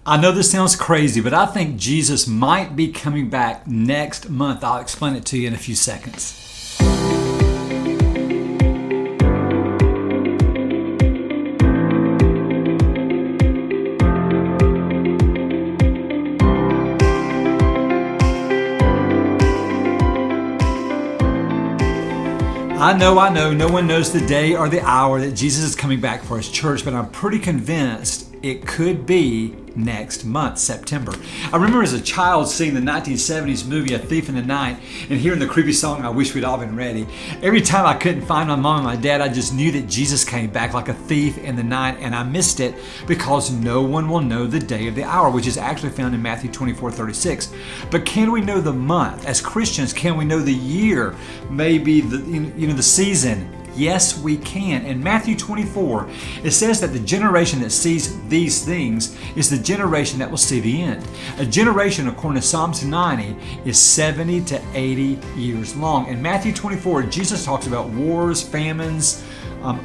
I know this sounds crazy, but I think Jesus might be coming back next month. I'll explain it to you in a few seconds. I know, no one knows the day or the hour that Jesus is coming back for his church, but I'm pretty convinced it could be next month, September. I remember as a child seeing the 1970s movie A Thief in the Night and hearing the creepy song, I Wish We'd All Been Ready. Every time I couldn't find my mom and my dad, I just knew that Jesus came back like a thief in the night, and I missed it because no one will know the day or the hour, which is actually found in Matthew 24:36. But can we know the month? As Christians, can we know the year? Maybe the season? Yes, we can. In Matthew 24, it says that the generation that sees these things is the generation that will see the end. A generation, according to Psalms 90, is 70 to 80 years long. In Matthew 24, Jesus talks about wars, famines,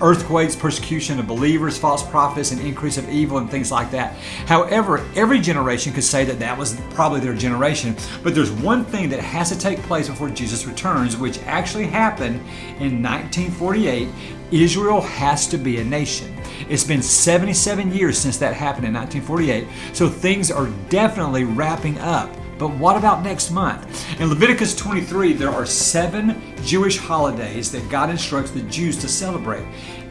earthquakes, persecution of believers, false prophets, and increase of evil and things like that. However, every generation could say that that was probably their generation, but there's one thing that has to take place before Jesus returns, which actually happened in 1948. Israel has to be a nation. It's been 77 years since that happened in 1948, so things are definitely wrapping up. But what about next month? In Leviticus 23, there are 7 Jewish holidays that God instructs the Jews to celebrate.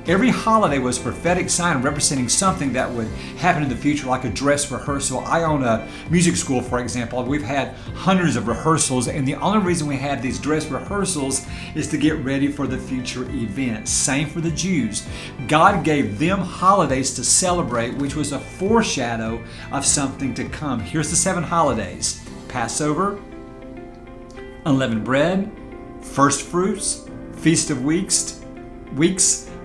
Every holiday was a prophetic sign representing something that would happen in the future, like a dress rehearsal. I own a music school, for example. We've had hundreds of rehearsals, and the only reason we have these dress rehearsals is to get ready for the future events. Same for the Jews. God gave them holidays to celebrate, which was a foreshadow of something to come. Here's the 7 holidays: Passover, unleavened bread, first fruits, Feast of Weeks,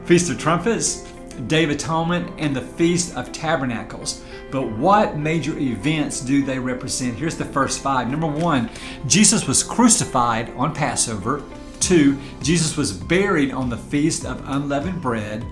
Feast of Trumpets, Day of Atonement, and the Feast of Tabernacles. But what major events do they represent? Here's the first 5. Number 1, Jesus was crucified on Passover. 2, Jesus was buried on the Feast of Unleavened Bread.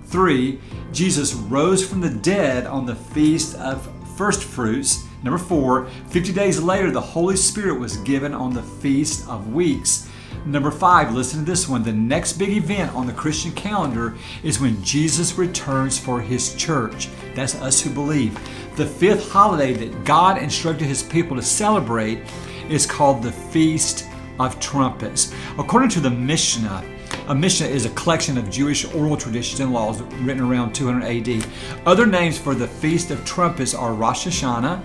3, Jesus rose from the dead on the Feast of First Fruits. Number 4, 50 days later, the Holy Spirit was given on the Feast of Weeks. Number 5, listen to this one. The next big event on the Christian calendar is when Jesus returns for his church. That's us who believe. The 5th holiday that God instructed his people to celebrate is called the Feast of Trumpets. According to the Mishnah, a Mishnah is a collection of Jewish oral traditions and laws written around 200 AD. Other names for the Feast of Trumpets are Rosh Hashanah,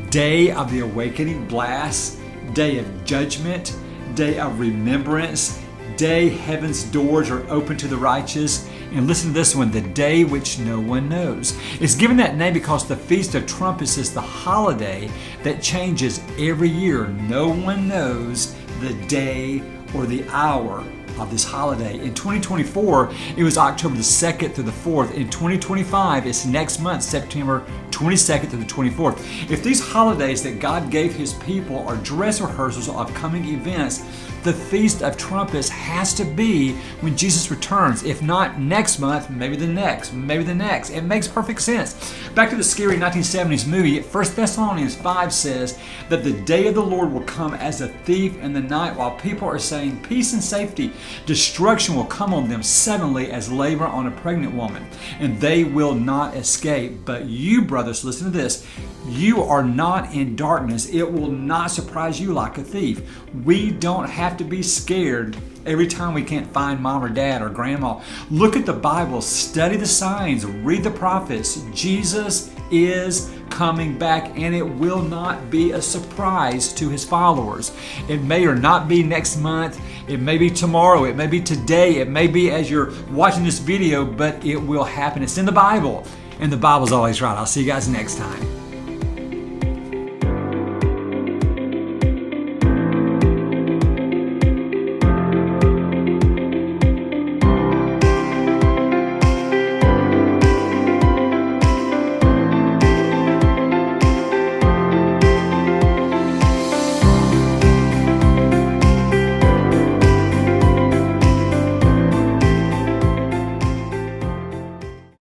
Day of the Awakening Blast, Day of Judgment, Day of Remembrance, Day Heaven's doors are open to the righteous, and listen to this one, the Day which no one knows. It's given that name because the Feast of Trumpets is the holiday that changes every year. No one knows the day or the hour of this holiday. In 2024, it was October the 2nd through the 4th. In 2025, it's next month, September 22nd through the 24th. If these holidays that God gave his people are dress rehearsals of coming events, the Feast of Trumpets has to be when Jesus returns. If not next month, maybe the next, maybe the next. It makes perfect sense. Back to the scary 1970s movie, 1 Thessalonians 5 says that the day of the Lord will come as a thief in the night, while people are saying peace and safety. Destruction will come on them suddenly as labor on a pregnant woman, and they will not escape. But you, brothers, listen to this. You are not in darkness. It will not surprise you like a thief. We don't have to be scared every time we can't find mom or dad or grandma. Look at the Bible, study the signs, read the prophets. Jesus is coming back, and it will not be a surprise to his followers. It may or not be next month. It may be tomorrow. It may be today. It may be as you're watching this video, but it will happen. It's in the Bible, and the Bible's always right. I'll see you guys next time.